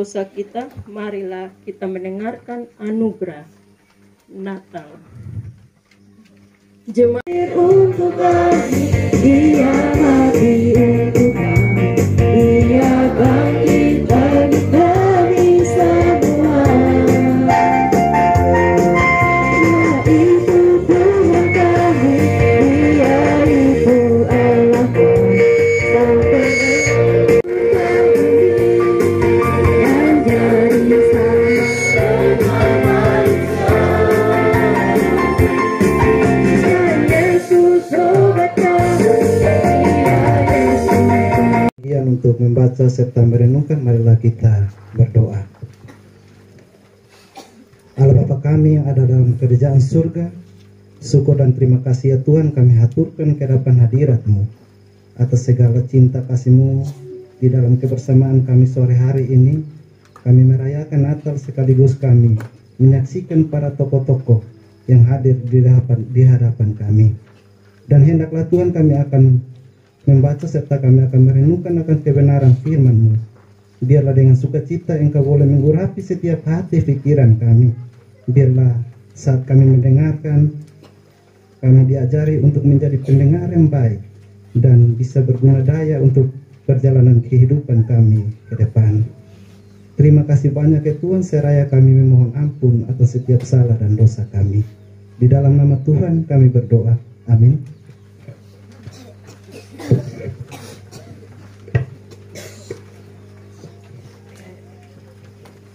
dosa kita, marilah kita mendengarkan anugerah Natal. Jemaat untuk kami, Dia mati untuk kami, Dia bangkit bagi kami semua. Dia itu Tuhan kami, Dia itu Allah kami, sampai menjadi sama manusia. Untuk membaca serta merenungkan, marilah kita berdoa. Allah Bapa kami yang ada dalam kerajaan surga, syukur dan terima kasih ya Tuhan kami haturkan ke hadapan hadirat-Mu atas segala cinta kasih-Mu di dalam kebersamaan kami sore hari ini. Kami merayakan Natal sekaligus kami menyaksikan para tokoh-tokoh yang hadir di hadapan kami. Dan hendaklah Tuhan kami akan membaca serta kami akan merenungkan akan kebenaran firman-Mu. Biarlah dengan sukacita Engkau boleh mengurapi setiap hati pikiran kami. Biarlah saat kami mendengarkan, kami diajari untuk menjadi pendengar yang baik dan bisa berguna daya untuk perjalanan kehidupan kami ke depan. Terima kasih banyak ya Tuhan, seraya kami memohon ampun atas setiap salah dan dosa kami. Di dalam nama Tuhan kami berdoa. Amin.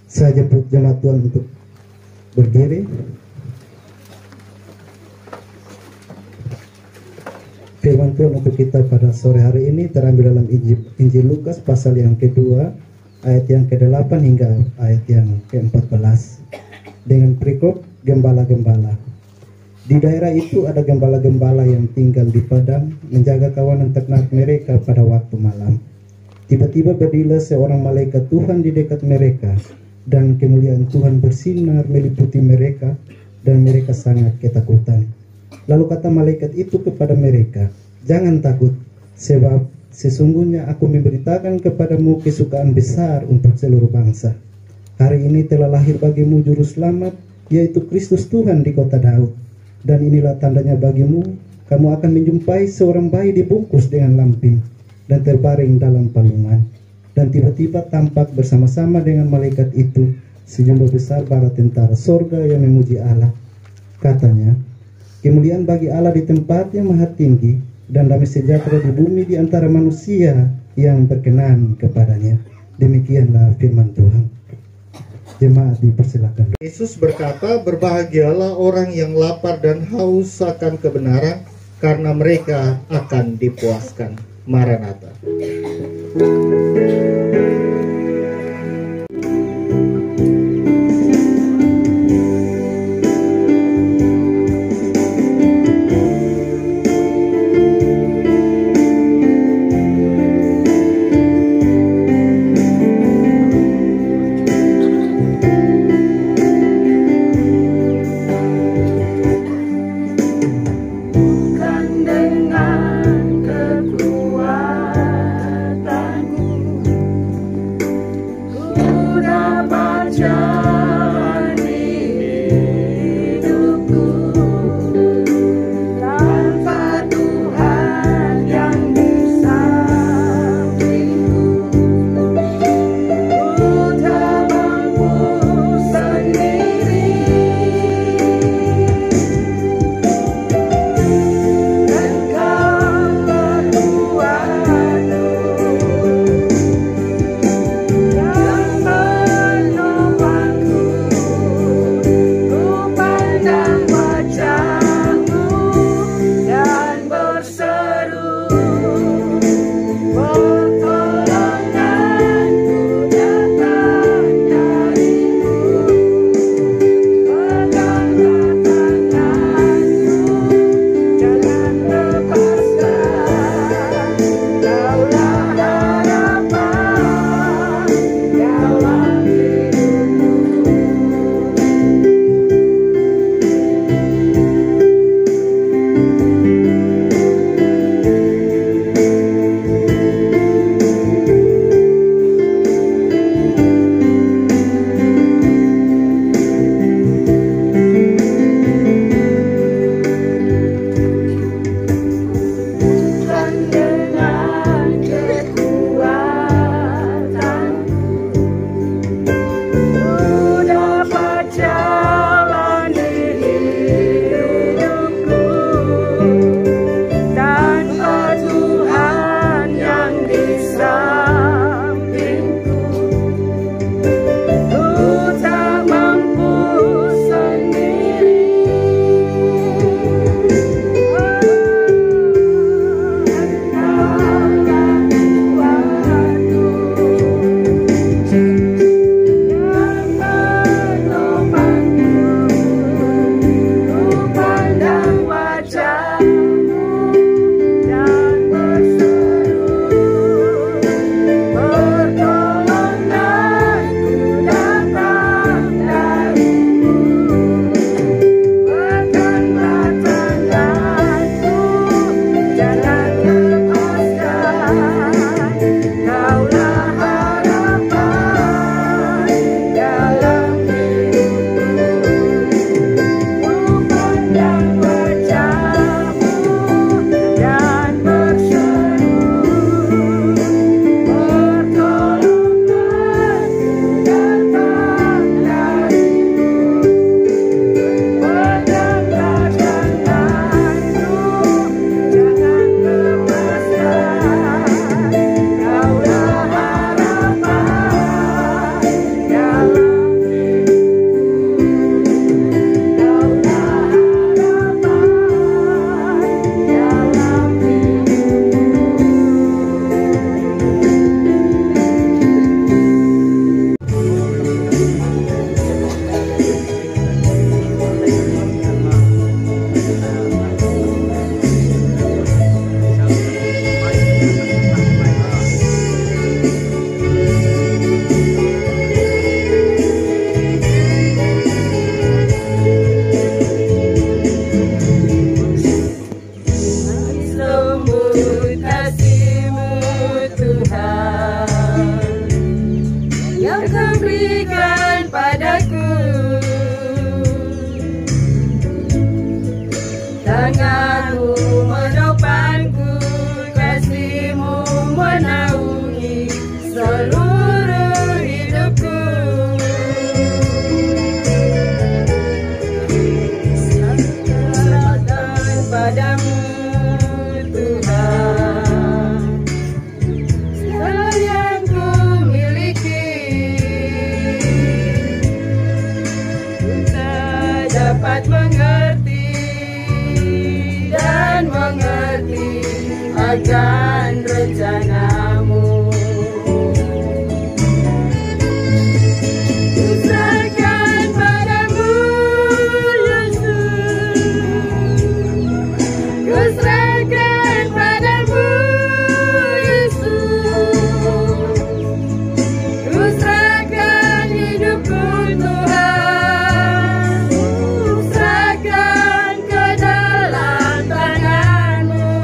Saya jemput jemaat Tuhan untuk berdiri. Firman Tuhan untuk kita pada sore hari ini terambil dalam Injil Lukas pasal yang kedua, ayat yang ke-8 hingga ayat yang ke-14 dengan perikop gembala-gembala. Di daerah itu ada gembala-gembala yang tinggal di padang menjaga kawanan ternak mereka pada waktu malam. Tiba-tiba berdirilah seorang malaikat Tuhan di dekat mereka, dan kemuliaan Tuhan bersinar meliputi mereka, dan mereka sangat ketakutan. Lalu kata malaikat itu kepada mereka, "Jangan takut, sebab sesungguhnya aku memberitakan kepadamu kesukaan besar untuk seluruh bangsa. Hari ini telah lahir bagimu juru selamat, yaitu Kristus Tuhan di kota Daud. Dan inilah tandanya bagimu, kamu akan menjumpai seorang bayi dibungkus dengan lampin dan terbaring dalam palungan." Dan tiba-tiba tampak bersama-sama dengan malaikat itu sejumlah besar bala tentara sorga yang memuji Allah. Katanya, "Kemuliaan bagi Allah di tempat yang maha tinggi, dan damai sejahtera di bumi di antara manusia yang berkenan kepadanya." Demikianlah firman Tuhan. Jemaat dipersilakan. Yesus berkata, "Berbahagialah orang yang lapar dan haus akan kebenaran, karena mereka akan dipuaskan." Maranatha. padamu Tuhan, segala yang ku miliki, ku tak dapat mengerti dan mengerti akan rencanamu. Ku serahkan padamu Yesus, ku serahkan padamu Yesus, ku serahkan hidupku Tuhan, ku serahkan ke dalam tangan-Mu.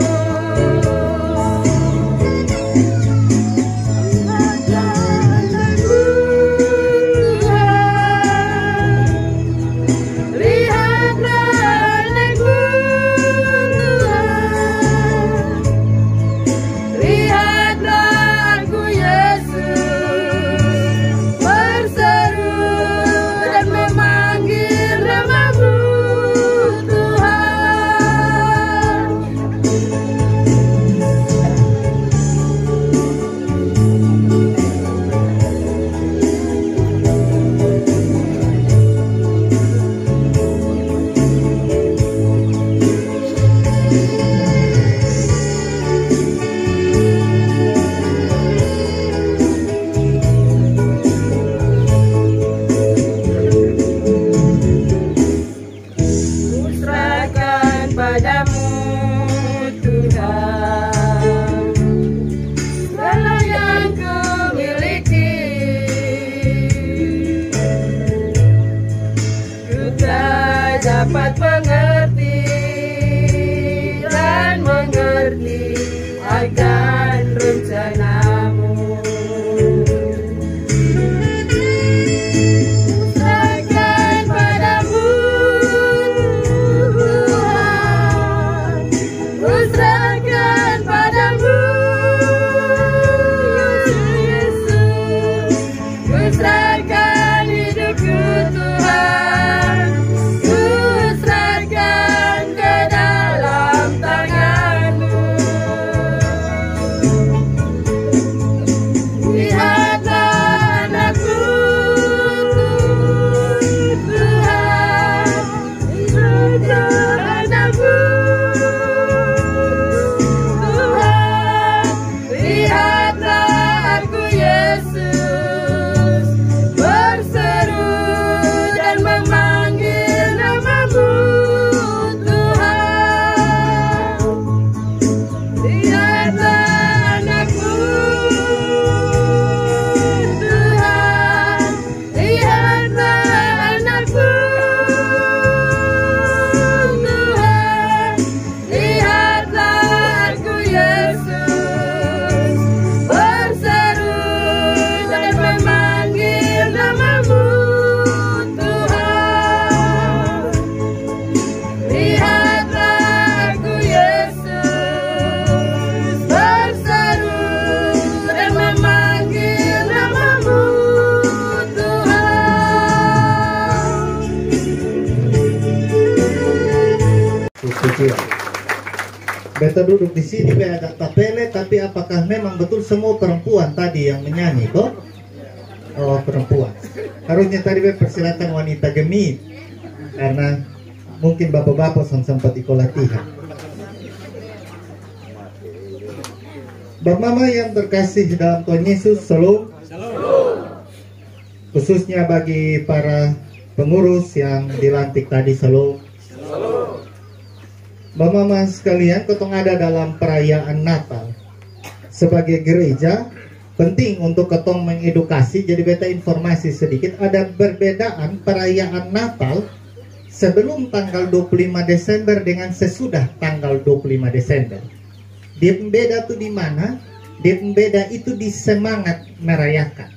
Padamu Tuhan, segala yang ku miliki, ku tak dapat mengerti dan mengerti akan rencana-Mu. Beta duduk di sini agak tapele, tapi apakah memang betul semua perempuan tadi yang menyanyi kok? Oh, perempuan. Harusnya tadi beta persilakan wanita gemit, karena mungkin bapak-bapak sempat ikut latihan. Bapak mama yang terkasih dalam Tuhan Yesus, shalom. Khususnya bagi para pengurus yang dilantik tadi, shalom. Bapak mama sekalian, ketong ada dalam perayaan Natal. Sebagai gereja, penting untuk ketong mengedukasi. Jadi beta informasi sedikit, ada perbedaan perayaan Natal sebelum tanggal 25 Desember dengan sesudah tanggal 25 Desember. Dia pembeda itu di mana? Dia pembeda itu di semangat merayakan.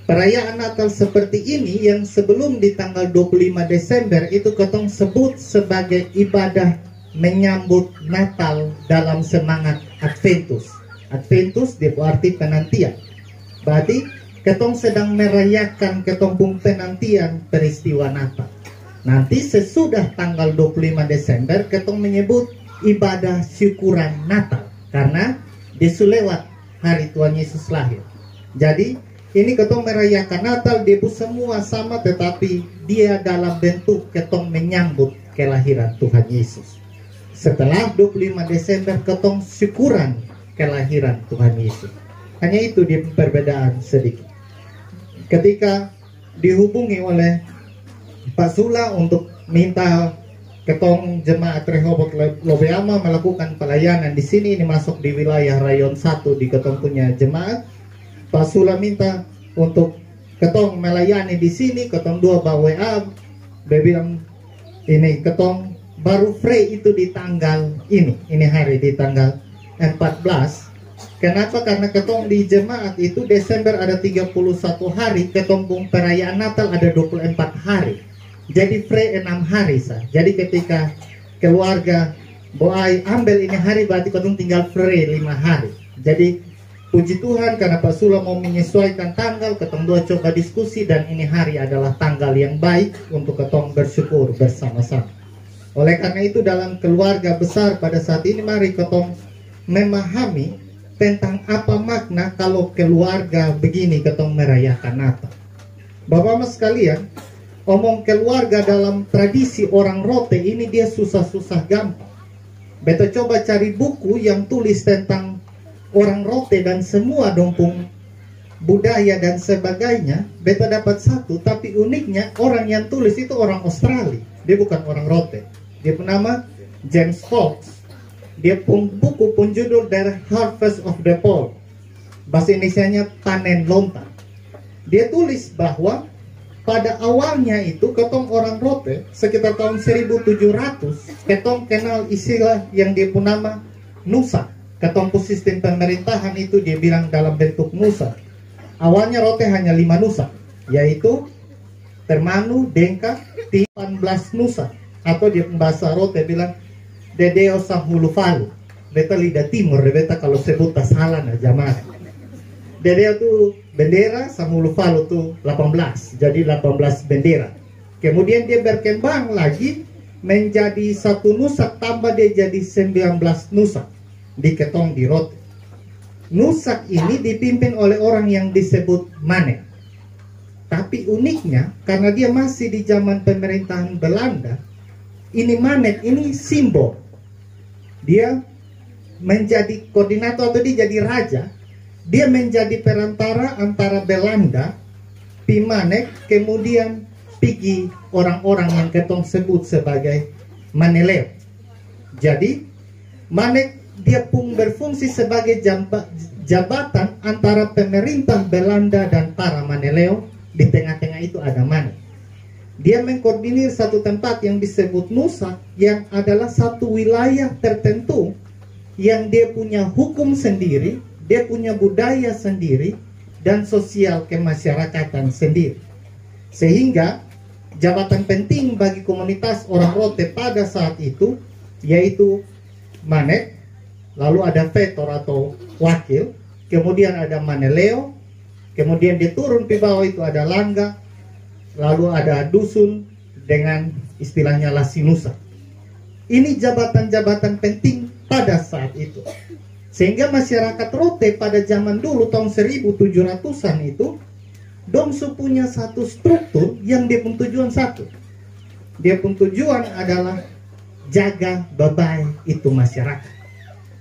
Perayaan Natal seperti ini yang sebelum di tanggal 25 Desember itu ketong sebut sebagai ibadah menyambut Natal dalam semangat Adventus. Adventus dia berarti penantian. Berarti ketong sedang merayakan ketong pun penantian peristiwa Natal. Nanti sesudah tanggal 25 Desember ketong menyebut ibadah syukuran Natal karena disulewat hari Tuhan Yesus lahir. Jadi ini ketong merayakan Natal, debu semua sama, tetapi dia dalam bentuk ketong menyambut kelahiran Tuhan Yesus. Setelah 25 Desember ketong syukuran kelahiran Tuhan Yesus. Hanya itu di perbedaan sedikit. Ketika dihubungi oleh Pak Sula untuk minta ketong jemaat Rehoboth Lobeama melakukan pelayanan di sini, ini masuk di wilayah rayon 1 di ketong punya jemaat. Pak Sula minta untuk ketong melayani di sini, ketong dua bawa WA, dia bilang ini ketong baru free itu di tanggal ini hari di tanggal 14. Kenapa? Karena ketong di jemaat itu Desember ada 31 hari, ketong pun perayaan Natal ada 24 hari. Jadi free 6 hari sah. Jadi ketika keluarga boai ambil ini hari, berarti ketong tinggal free 5 hari. Jadi puji Tuhan karena Pak Sula mau menyesuaikan tanggal, ketong dua coba diskusi dan ini hari adalah tanggal yang baik untuk ketong bersyukur bersama-sama. Oleh karena itu dalam keluarga besar pada saat ini mari ketong memahami tentang apa makna kalau keluarga begini ketong merayakan Natal. Bapak-bapak sekalian, omong keluarga dalam tradisi orang Rote ini dia susah-susah gampang. Beta coba cari buku yang tulis tentang orang Rote dan semua dompung budaya dan sebagainya, beta dapat satu, tapi uniknya orang yang tulis itu orang Australia, dia bukan orang Rote. Dia bernama James Fox. Dia pun buku pun judul The Harvest of the Pole, bahasa Indonesianya panen lontar. Dia tulis bahwa pada awalnya itu ketong orang Rote sekitar tahun 1700 ketong kenal istilah yang dia pun nama Nusa. Ketompu sistem pemerintahan itu dia bilang dalam bentuk nusa. Awalnya Rote hanya 5 nusa, yaitu Termanu, Dengka, 18 nusa. Atau dia bahasa Rote bilang Dedeo Sahulufalu. Beta lidah timur, beta kalau sebut salah nah jamaah. Dedeo tuh bendera, Sahulufalu tuh 18. Jadi 18 bendera. Kemudian dia berkembang lagi menjadi satu nusa, tambah dia jadi 19 nusa. Di ketong di Rote. Nusak ini dipimpin oleh orang yang disebut Manek. Tapi uniknya karena dia masih di zaman pemerintahan Belanda, ini Manek ini simbol. Dia menjadi koordinator atau dia jadi raja. Dia menjadi perantara antara Belanda, Pi Manek, kemudian pergi orang-orang yang ketong sebut sebagai Maneleo. Jadi Manek dia pun berfungsi sebagai jabatan antara pemerintah Belanda dan para Maneleo. Di tengah-tengah itu ada Manek. Dia mengkoordinir satu tempat yang disebut Nusa, yang adalah satu wilayah tertentu yang dia punya hukum sendiri, dia punya budaya sendiri, dan sosial kemasyarakatan sendiri. Sehingga jabatan penting bagi komunitas orang Rote pada saat itu yaitu Manek, lalu ada Vetor atau wakil, kemudian ada Maneleo, kemudian diturun di bawah itu ada Langga, lalu ada Dusun dengan istilahnya Lasinusa. Ini jabatan-jabatan penting pada saat itu. Sehingga masyarakat Rote pada zaman dulu tahun 1700-an itu Dongsu punya satu struktur yang dia pun tujuan satu. Dia pun tujuan adalah jaga babai itu masyarakat,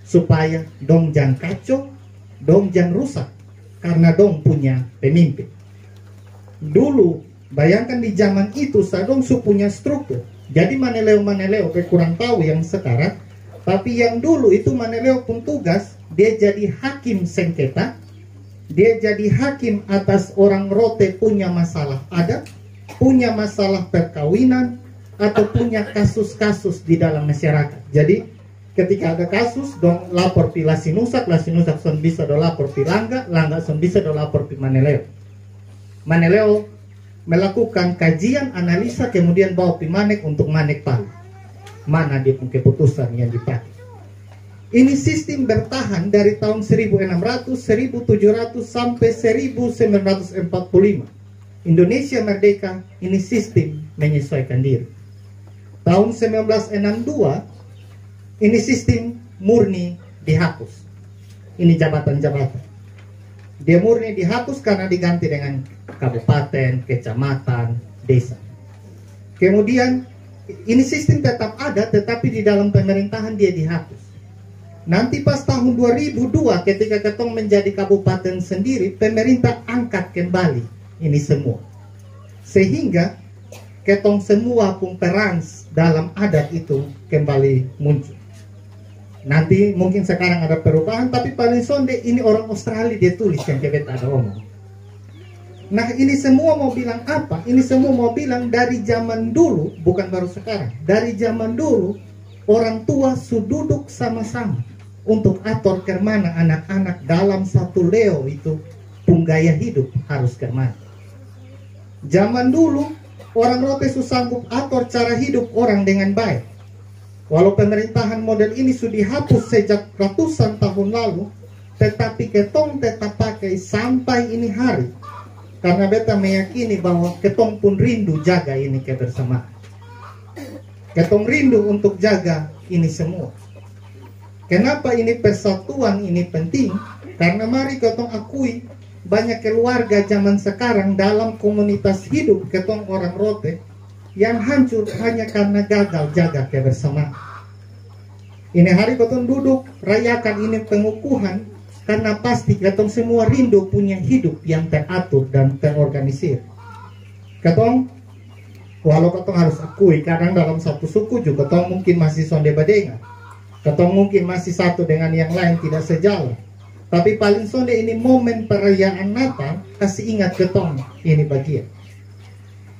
supaya dong jangan kacau, dong jangan rusak, karena dong punya pemimpin. Dulu bayangkan di zaman itu Sadong punya struktur. Jadi Maneleo kurang tahu yang sekarang, tapi yang dulu itu Maneleo pun tugas dia jadi hakim sengketa. Dia jadi hakim atas orang Rote punya masalah adat, punya masalah perkawinan, atau punya kasus-kasus di dalam masyarakat. Jadi ketika ada kasus dong lapor pi Lasinusak son bisa do lapor pi Langga son bisa do lapor pi Maneleo. Maneleo melakukan kajian, analisa, kemudian bawa pi Manek untuk Manek palu mana dia pun keputusan yang dipakai. Ini sistem bertahan dari tahun 1600, 1700 sampai 1945. Indonesia merdeka, ini sistem menyesuaikan diri. Tahun 1962 Ini sistem murni dihapus. Ini jabatan-jabatan. Dia murni dihapus karena diganti dengan kabupaten, kecamatan, desa. Kemudian ini sistem tetap ada, tetapi di dalam pemerintahan dia dihapus. Nanti pas tahun 2002 ketika ketong menjadi kabupaten sendiri, pemerintah angkat kembali ini semua. Sehingga ketong semua pun peran dalam adat itu kembali muncul. Nanti mungkin sekarang ada perubahan, tapi paling sonde ini orang Australia dia tulis yang kebet ada omong. Nah ini semua mau bilang apa? Ini semua mau bilang dari zaman dulu, bukan baru sekarang. Dari zaman dulu, orang tua sududuk sama-sama untuk atur kemana anak-anak dalam satu leo itu pun gaya hidup harus kemana. Zaman dulu, orang rote sanggup atur cara hidup orang dengan baik. Walau pemerintahan model ini sudah dihapus sejak ratusan tahun lalu, tetapi ketong tetap pakai sampai ini hari. Karena beta meyakini bahwa ketong pun rindu jaga ini kebersamaan. Ketong rindu untuk jaga ini semua. Kenapa ini persatuan ini penting? Karena mari ketong akui banyak keluarga zaman sekarang dalam komunitas hidup ketong orang rote yang hancur hanya karena gagal jaga kebersamaan. Ini hari ketong duduk rayakan ini pengukuhan karena pasti ketong semua rindu punya hidup yang teratur dan terorganisir. Ketong, walau ketong harus akui kadang dalam satu suku juga ketong mungkin masih sonde badengan. Ketong mungkin masih satu dengan yang lain tidak sejalan. Tapi paling sonde ini momen perayaan Natal kasih ingat ketong ini bagian.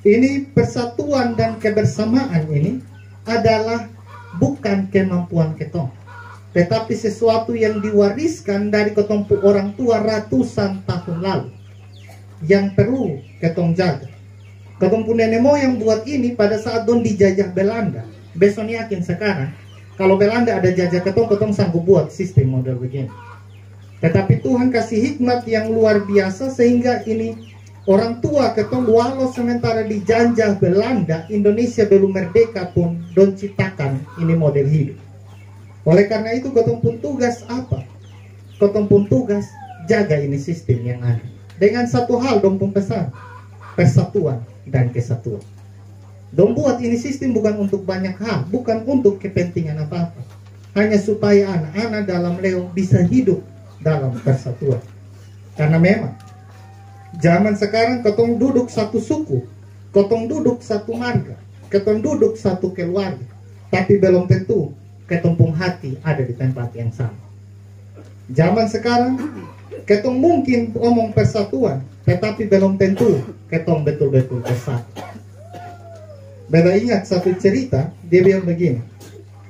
Ini persatuan dan kebersamaan ini adalah bukan kemampuan ketong, tetapi sesuatu yang diwariskan dari ketong orang tua ratusan tahun lalu yang perlu ketong jaga. Ketong pun nenek moyang buat ini pada saat don dijajah Belanda. Besok yakin sekarang kalau Belanda ada jajah ketong sanggup buat sistem model begini. Tetapi Tuhan kasih hikmat yang luar biasa sehingga ini orang tua ketong walau sementara dijajah Belanda, Indonesia belum merdeka pun don ciptakan ini model hidup. Oleh karena itu ketong pun tugas apa? Ketong pun tugas jaga ini sistem yang ada. Dengan satu hal dong pun pesan, persatuan dan kesatuan. Dong buat ini sistem bukan untuk banyak hal, bukan untuk kepentingan apa-apa. Hanya supaya anak-anak dalam leo bisa hidup dalam persatuan. Karena memang zaman sekarang ketong duduk satu suku, ketong duduk satu marga, ketong duduk satu keluarga, tapi belum tentu ketong pun hati ada di tempat yang sama. Zaman sekarang ketong mungkin omong persatuan, tetapi belum tentu ketong betul-betul bersatu. Beta ingat satu cerita, dia bilang begini.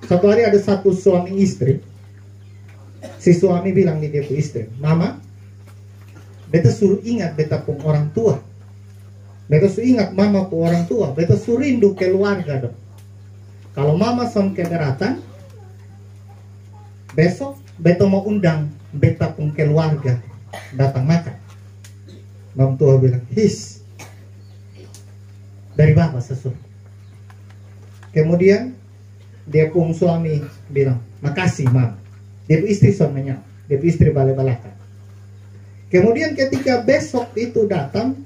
Satu hari ada satu suami istri. Si suami bilang nih dia ke istri, "Mama, beta suruh ingat beta pun orang tua. Beta suruh ingat mama pun orang tua. Beta suruh rindu keluarga dong. Kalau mama son keberatan, besok beta mau undang beta pun keluarga datang makan." Mam tua bilang, "His, dari bapak sesuatu." Kemudian dia pun suami bilang, "Makasih mam." Dia pun istri son menyap, dia pun istri balik-balakan. Kemudian ketika besok itu datang,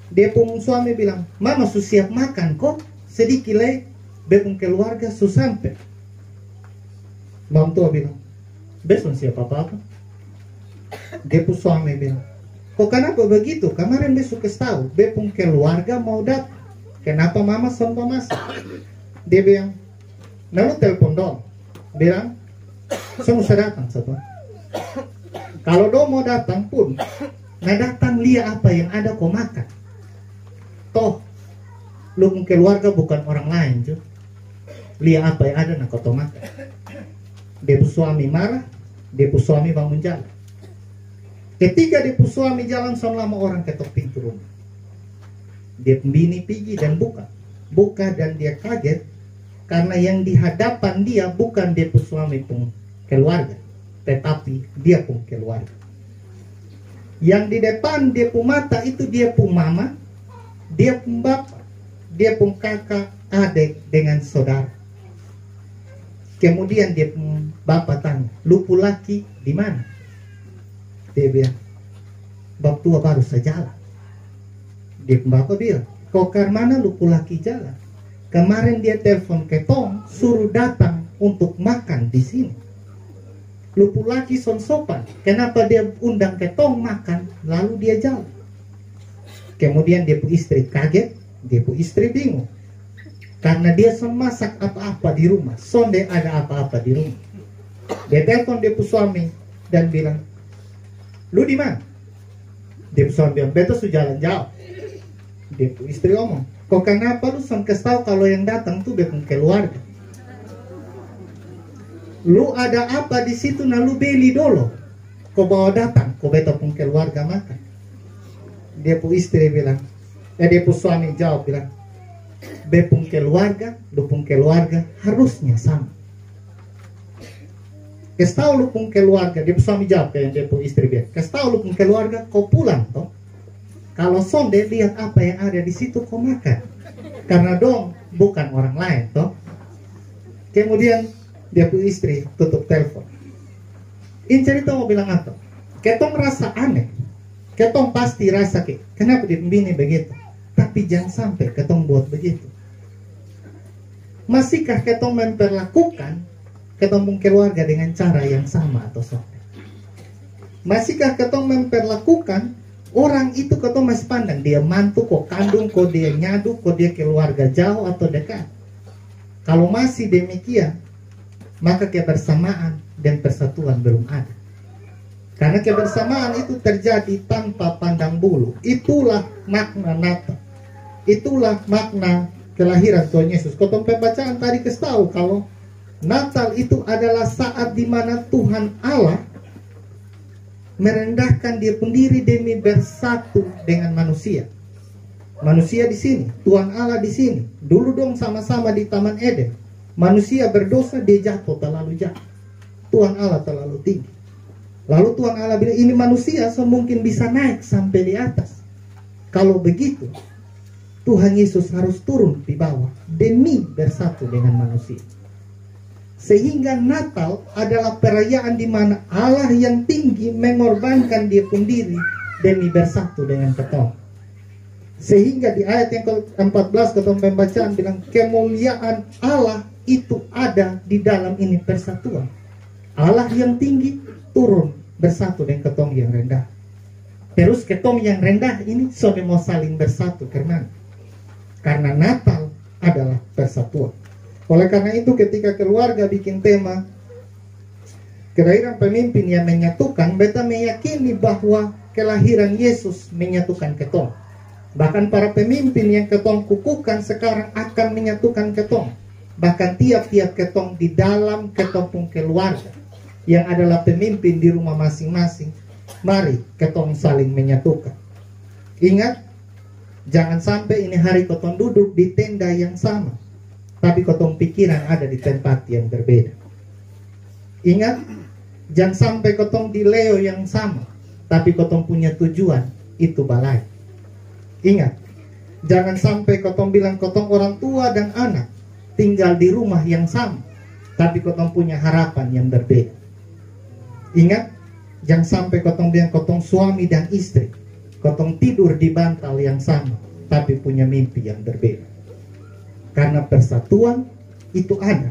dia pun suami bilang, "Mama su siap makan kok, sedikit lagi bepung keluarga su sampai." Mam tua bilang, "Besok siap apa-apa." Dia pun suami bilang, "Kok kenapa begitu? Kemarin besok tahu bepung keluarga mau datang. Kenapa mama son masak?" Dia bilang, "Lalu telepon dong." Bilang, "Semua datang satu." Kalau do mau datang pun, nah datang lihat apa yang ada kau makan. Toh, lu keluarga bukan orang lain juga. Lihat apa yang ada nak kau makan. Dia pun suami marah, dia pun suami bangun jalan. Ketika dia pun suami jalan, selama orang ketok pintu rumah. Dia pun bini pergi dan buka dan dia kaget karena yang di hadapan dia bukan dia pun suami pun keluarga, tetapi dia pun keluarga. Yang di depan dia pun mata itu dia pun mama, dia pun bapak, dia pun kakak, adik dengan saudara. Kemudian dia bapak tanya, lu laki di mana? Dia bilang, bab tua baru saja jalan. Dia bapak bilang, kau ke mana lu laki jalan? Kemarin dia telepon ketong, suruh datang untuk makan di sini. Lu laki son sopan, kenapa dia undang ketong makan, lalu dia jalan? Kemudian dia istri kaget, dia istri bingung. Karena dia son masak apa-apa di rumah, sonde ada apa-apa di rumah. Dia telepon dia suami dan bilang, lu di mana? Dia suami bilang, betul sudah jalan jauh. Dia istri ngomong, kok kenapa lu son kasih tahu kalau yang datang tuh betul keluarga? Lu ada apa di situ? Nah lu beli dulu. Kau bawa datang, kau betul pun keluarga makan. Dia istri bilang, dia suami jawab bilang, bepung keluarga, dupung keluarga harusnya sama. Kestau lu pun keluarga, dia suami jawab kayak dia istri dia. Kestau lu pun keluarga, kau pulang toh. Kalau sonde lihat apa yang ada di situ kau makan. Karena dong bukan orang lain toh. Kemudian dia istri tutup telepon. Ini cerita mau bilang apa? Ketong merasa aneh. Ketong pasti rasa kenapa dia bini begitu? Tapi jangan sampai ketong buat begitu. Masihkah ketong memperlakukan ketong keluarga dengan cara yang sama atau sama? Masihkah ketong memperlakukan orang itu ketong masih pandang dia mantu kok kandung kok dia nyadu kok dia keluarga jauh atau dekat? Kalau masih demikian, maka kebersamaan dan persatuan belum ada. Karena kebersamaan itu terjadi tanpa pandang bulu. Itulah makna Natal. Itulah makna kelahiran Tuhan Yesus. Kalau pembacaan tadi kasih tahu kalau Natal itu adalah saat di mana Tuhan Allah merendahkan dia sendiri demi bersatu dengan manusia. Manusia di sini, Tuhan Allah di sini. Dulu dong sama-sama di Taman Eden. Manusia berdosa, dia jatuh terlalu jauh. Tuhan Allah terlalu tinggi. Lalu Tuhan Allah bilang, ini manusia semungkin bisa naik sampai di atas. Kalau begitu, Tuhan Yesus harus turun di bawah demi bersatu dengan manusia. Sehingga Natal adalah perayaan di mana Allah yang tinggi mengorbankan dia sendiri demi bersatu dengan ketong. Sehingga di ayat yang ke-14 ketong pembacaan bilang, kemuliaan Allah itu ada di dalam ini persatuan. Allah yang tinggi turun bersatu dengan ketong yang rendah. Terus ketong yang rendah ini sudah mau saling bersatu karena Natal adalah persatuan. Oleh karena itu ketika keluarga bikin tema kelahiran pemimpin yang menyatukan, beta meyakini bahwa kelahiran Yesus menyatukan ketong. Bahkan para pemimpin yang ketong kukuhkan sekarang akan menyatukan ketong. Bahkan tiap-tiap ketong di dalam ketong keluarga yang adalah pemimpin di rumah masing-masing, mari ketong saling menyatukan. Ingat, jangan sampai ini hari ketong duduk di tenda yang sama, tapi ketong pikiran ada di tempat yang berbeda. Ingat, jangan sampai ketong di leo yang sama, tapi ketong punya tujuan itu balai. Ingat, jangan sampai ketong bilang ketong orang tua dan anak tinggal di rumah yang sama, tapi ketong punya harapan yang berbeda. Ingat, jangan sampai ketong bilang ketong suami dan istri, ketong tidur di bantal yang sama, tapi punya mimpi yang berbeda. Karena persatuan itu ada,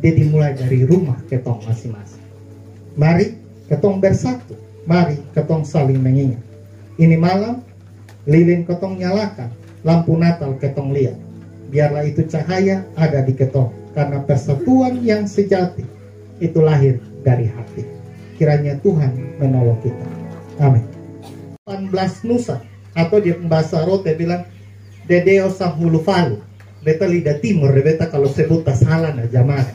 dia dimulai dari rumah ketong masing-masing. Mari ketong bersatu, mari ketong saling mengingat. Ini malam, lilin ketong nyalakan, lampu Natal ketong lihat. Biarlah itu cahaya ada di ketong, karena persatuan yang sejati itu lahir dari hati. Kiranya Tuhan menolong kita. Amin. 18 Nusa, atau di bahasa Rote bilang Dedeo Sahulufalu. Beta lidah timur, beta kalau sebut salah na jamaah.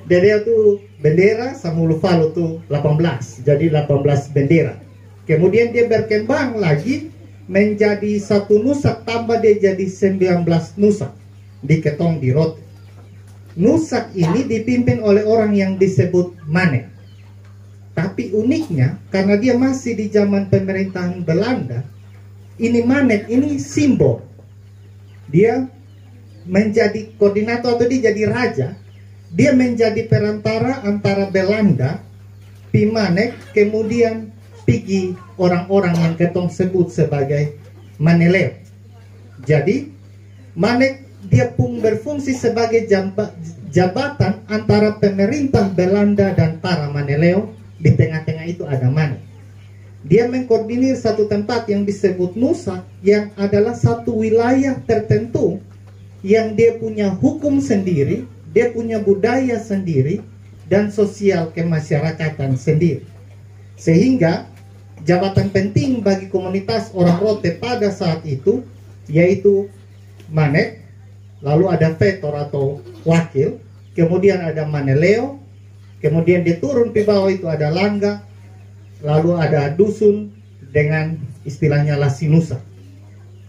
Dedeo tuh bendera, Sahulufalu tuh 18. Jadi 18 bendera. Kemudian dia berkembang lagi menjadi satu Nusa, tambah dia jadi 19 Nusa di ketong di Rote. Nusa ini dipimpin oleh orang yang disebut Manek. Tapi uniknya, karena dia masih di zaman pemerintahan Belanda, ini Manek ini simbol. Dia menjadi koordinator atau dia jadi raja dia menjadi perantara antara Belanda, pi Manek, kemudian pergi orang-orang yang ketong sebut sebagai Maneleo. Jadi Manek dia pun berfungsi sebagai jabatan antara pemerintah Belanda dan para Maneleo. Di tengah-tengah itu ada Manek. Dia mengkoordinir satu tempat yang disebut Nusa, yang adalah satu wilayah tertentu yang dia punya hukum sendiri, dia punya budaya sendiri, dan sosial kemasyarakatan sendiri. Sehingga jabatan penting bagi komunitas orang Rote pada saat itu yaitu Manek, lalu ada Vetor atau wakil, kemudian ada Maneleo, kemudian dia turun di bawah itu ada Langga, lalu ada dusun dengan istilahnya Lasinusa.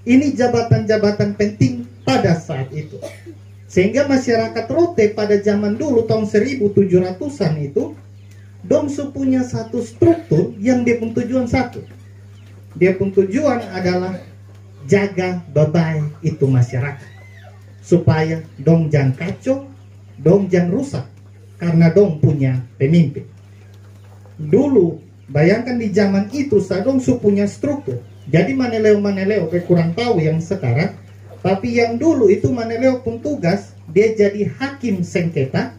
Ini jabatan-jabatan penting pada saat itu. Sehingga masyarakat Rote pada zaman dulu tahun 1700-an itu Dongsu punya satu struktur yang dia pun tujuan satu. Dia pun tujuan adalah jaga babai itu masyarakat, supaya dong jangan kacau, dong jangan rusak, karena dong punya pemimpin. Dulu bayangkan di zaman itu Dongsu punya struktur. Jadi Maneleo kurang tahu yang sekarang, tapi yang dulu itu Maneleo pun tugas dia jadi hakim sengketa.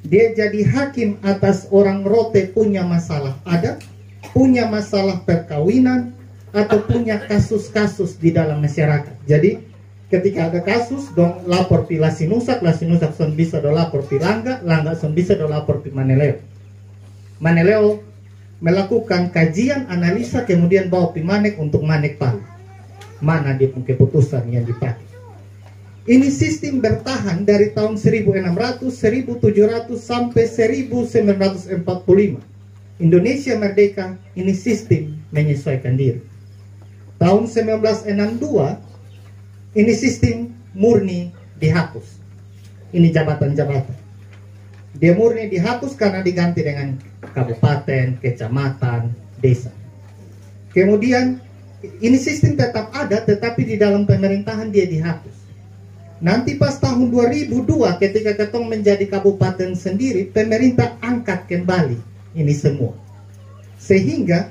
Dia jadi hakim atas orang Rote punya masalah adat, punya masalah perkawinan, atau punya kasus-kasus di dalam masyarakat. Jadi ketika ada kasus, dong lapor pi Lasinusak son bisa do lapor pi Langga son bisa do lapor pi Maneleo. Maneleo melakukan kajian, analisa, kemudian bawa pi Manek untuk Manek palu. Mana dia punya keputusan yang dipakai. Ini sistem bertahan dari tahun 1600, 1700 sampai 1945. Indonesia merdeka, ini sistem menyesuaikan diri. Tahun 1962, ini sistem murni dihapus. Ini jabatan-jabatan. Dia murni dihapus karena diganti dengan kabupaten, kecamatan, desa. Kemudian, ini sistem tetap ada, tetapi di dalam pemerintahan dia dihapus. Nanti pas tahun 2002 ketika ketong menjadi kabupaten sendiri, pemerintah angkat kembali ini semua. Sehingga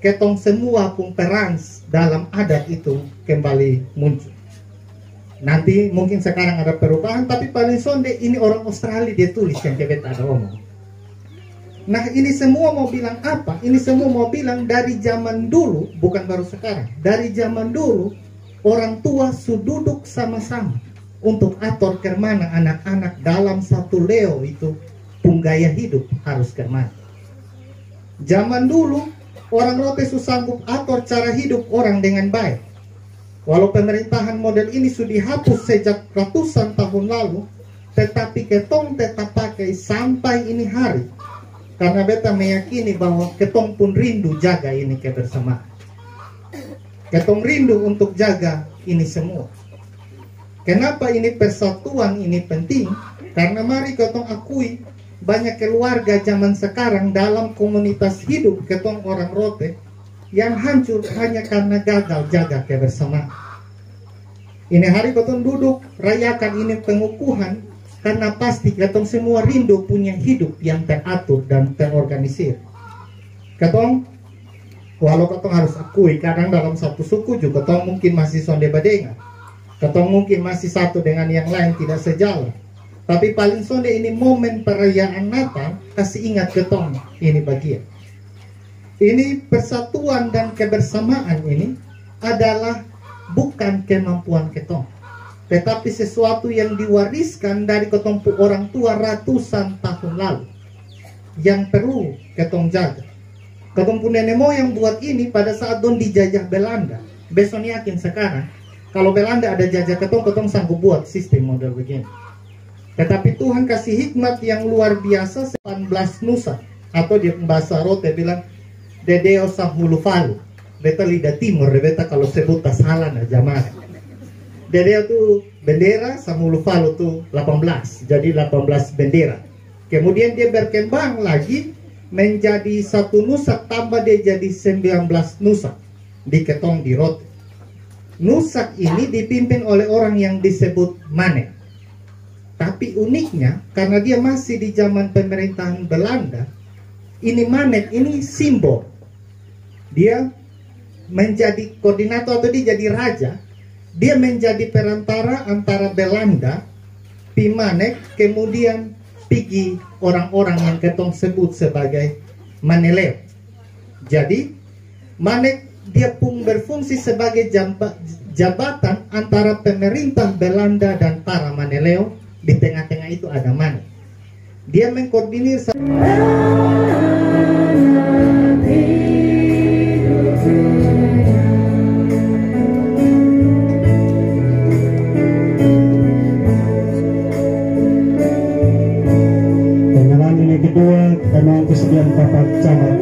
ketong semua pun peran dalam adat itu kembali muncul. Nanti mungkin sekarang ada perubahan, tapi paling sonde ini orang Australia dia tulis yang kebet ada omong. Nah ini semua mau bilang apa? Ini semua mau bilang dari zaman dulu, bukan baru sekarang. Dari zaman dulu orang tua sududuk sama-sama untuk atur kemana anak-anak dalam satu leo itu punggaya hidup harus kemana. Zaman dulu orang Rote sanggup atur cara hidup orang dengan baik. Walau pemerintahan model ini sudah dihapus sejak ratusan tahun lalu, tetapi ketong tetap pakai sampai ini hari. Karena beta meyakini bahwa ketong pun rindu jaga ini kebersamaan. Ketong rindu untuk jaga ini semua. Kenapa ini persatuan ini penting? Karena mari ketong akui banyak keluarga zaman sekarang dalam komunitas hidup ketong orang Rote yang hancur hanya karena gagal jaga kebersamaan. Ini hari ketong duduk rayakan ini pengukuhan karena pasti ketong semua rindu punya hidup yang teratur dan terorganisir. Ketong walau ketong harus akui kadang dalam satu suku juga ketong mungkin masih sonde badengan. Ketong mungkin masih satu dengan yang lain tidak sejalan. Tapi paling sonde ini momen perayaan Natal kasih ingat ketong ini bagian. Ini persatuan dan kebersamaan ini adalah bukan kemampuan ketong, tetapi sesuatu yang diwariskan dari ketong orang tua ratusan tahun lalu yang perlu ketong jaga. Ketong pun nenek moyang buat ini pada saat don dijajah Belanda. Besok yakin sekarang kalau Belanda ada jajah ketong sanggup buat sistem model begini. Tetapi Tuhan kasih hikmat yang luar biasa 18 Nusa, atau di bahasa Rote bilang Dedeo Sahulufalu. Beta lidah timur, beta kalau sebut salah nah jamaah. Dedeo tuh bendera, Sahulufalu tuh 18, jadi 18 bendera. Kemudian dia berkembang lagi menjadi satu Nusa, tambah dia jadi 19 Nusa di ketong di Rote. Nusak ini dipimpin oleh orang yang disebut Manek. Tapi uniknya karena dia masih di zaman pemerintahan Belanda, ini Manek ini simbol. Dia menjadi koordinator atau dia jadi raja. Dia menjadi perantara antara Belanda, Pimanek, kemudian pergi orang-orang yang ketong sebut sebagai Maneleo. Jadi Manek dia pun berfungsi sebagai jabatan antara pemerintah Belanda dan para Maneleo. Di tengah-tengah itu ada Manek. Dia mengkoordinir pengenalan ini kedua kita mau kesediaan Bapak Camat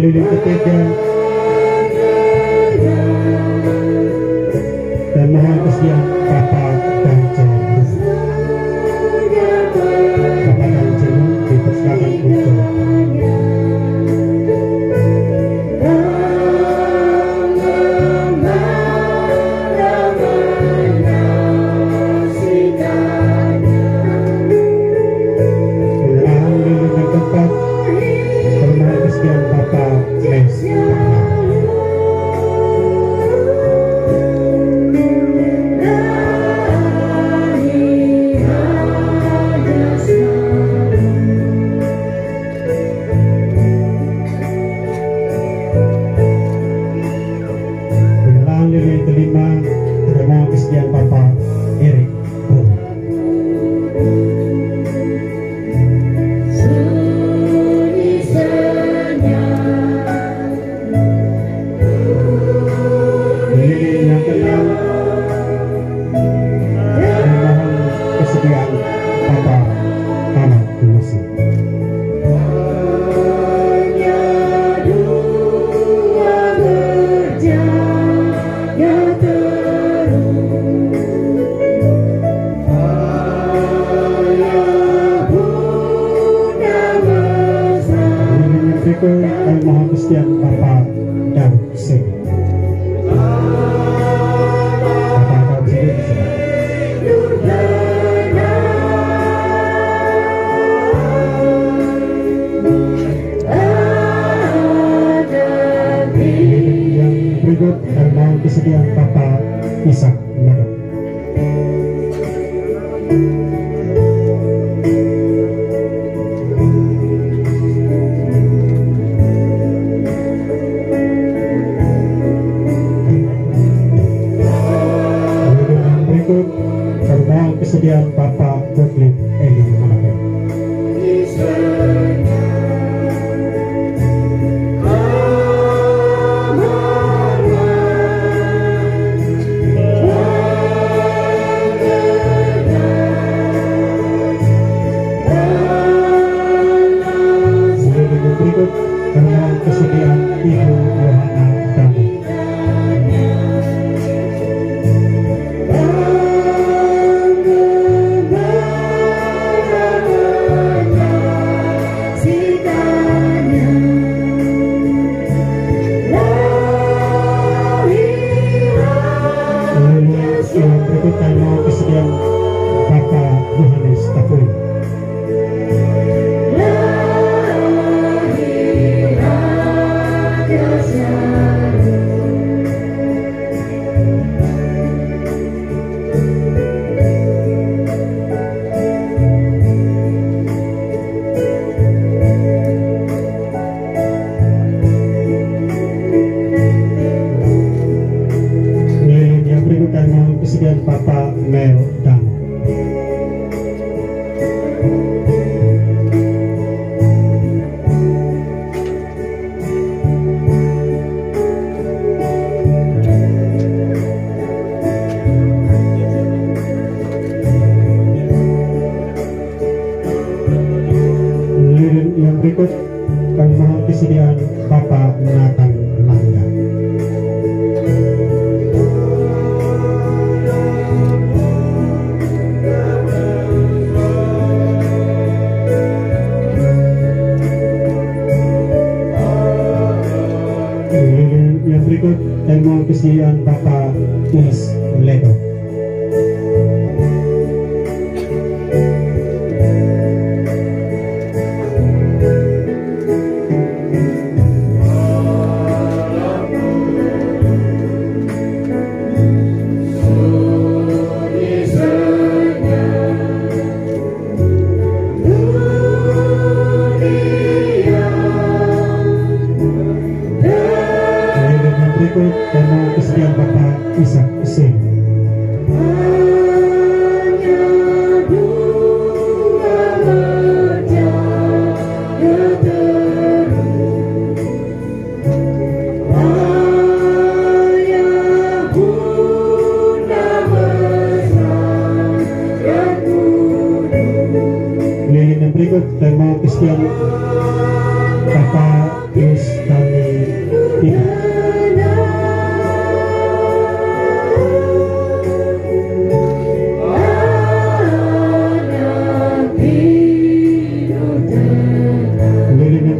lilin ketiga dan mohon kesediaan Bapak dan Celu. Bapak dan Celu dipersilakan untuk lilin kelima kita mohon kesediaan Bapak Erik Boom. Lilin yang keenam kita mohon kesediaan Bapak Taman Lusi. Kami mohon kesediaan Bapak Daud Singh. Bapak Daud Singh yang berikut kami mohon kesediaan Bapak Ishak Medok. Mohon kesediaan Bapak Gottlieb Eli Manapel. Berikut mohon kesediaan Ibu Yohana Dami. Berikut kami mohon kesediaan Bapak Yohanes Tapui. berikut dan mohon kesediaan Bapak Yunus Ledo. Berikut dan mohon kesediaan Bapak Ishak Hussein. Lilin yang berikut dan mohon kesediaan Bapak Yus Tani Ibu.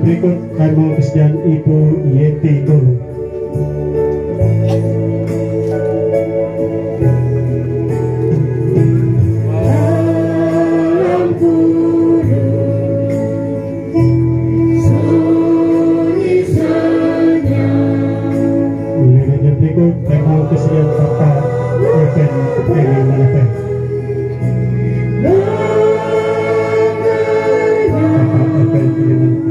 Berikut kami mohon kesediaan Ibu Yeti Tulu. Yang berikut kami mohon kesediaan Bapak Evan Eli Malapai. Bapak Evan Eli Malapai.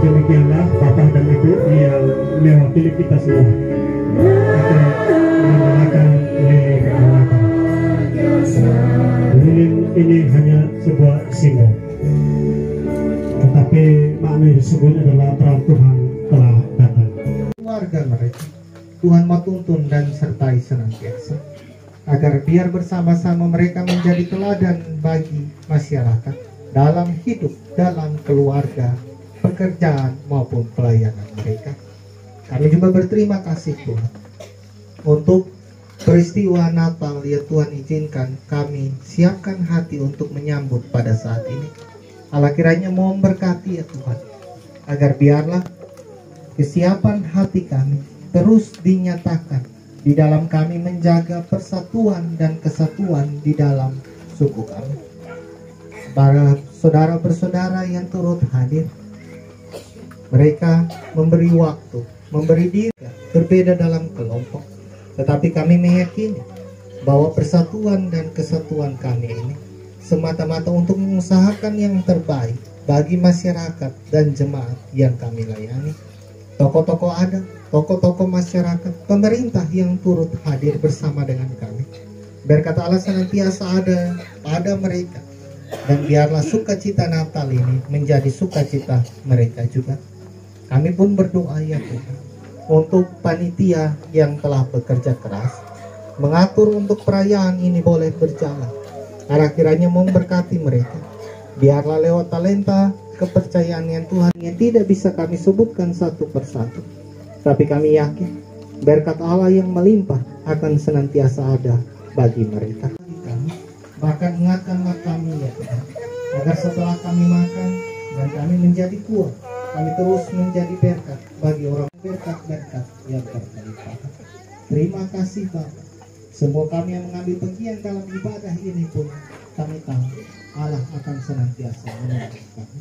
Demikianlah Bapak dan Ibu yang mewakili kita semua akan menggunakan lilin Natal. Lilin ini hanya sebuah simbol, tetapi makna yang sesungguhnya adalah terang Tuhan telah datang. Keluarga mereka Tuhan mau tuntun dan sertai senantiasa, agar biar bersama-sama mereka menjadi teladan bagi masyarakat dalam hidup, dalam keluarga, pekerjaan maupun pelayanan mereka. Kami juga berterima kasih Tuhan untuk peristiwa Natal yang Tuhan izinkan kami siapkan hati untuk menyambut pada saat ini. Allah kiranya mau memberkati ya Tuhan, agar biarlah kesiapan hati kami terus dinyatakan di dalam kami menjaga persatuan dan kesatuan di dalam suku kami. Para saudara bersaudara yang turut hadir, mereka memberi waktu, memberi diri, berbeda dalam kelompok. Tetapi kami meyakini bahwa persatuan dan kesatuan kami ini semata-mata untuk mengusahakan yang terbaik bagi masyarakat dan jemaat yang kami layani. Tokoh-tokoh adat, tokoh-tokoh masyarakat, pemerintah yang turut hadir bersama dengan kami. Berkata Allah senantiasa ada pada mereka. Dan biarlah sukacita Natal ini menjadi sukacita mereka juga. Kami pun berdoa ya Tuhan untuk panitia yang telah bekerja keras mengatur untuk perayaan ini boleh berjalan. Arah kiranya memberkati mereka. Biarlah lewat talenta kepercayaan yang Tuhan yang tidak bisa kami sebutkan satu persatu, tapi kami yakin berkat Allah yang melimpah akan senantiasa ada bagi mereka. Bahkan ingatkanlah kami ya Tuhan, agar setelah kami makan dan kami menjadi kuat, kami terus menjadi berkat bagi orang, berkat-berkat yang berlimpah. Terima kasih Bapak. Semua kami yang mengambil bagian dalam ibadah ini pun kami tahu Allah akan senantiasa menolong kami,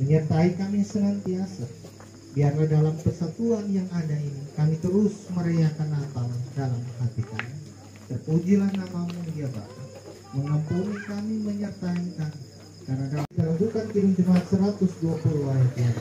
menyertai kami senantiasa. Biarlah dalam persatuan yang ada ini kami terus merayakan Natal dalam hati kami. Terpujilah namamu ya Bapa, mengampuni kami, menyertai kami. Karena dalam bukan kirim jemaat 120 ayat yang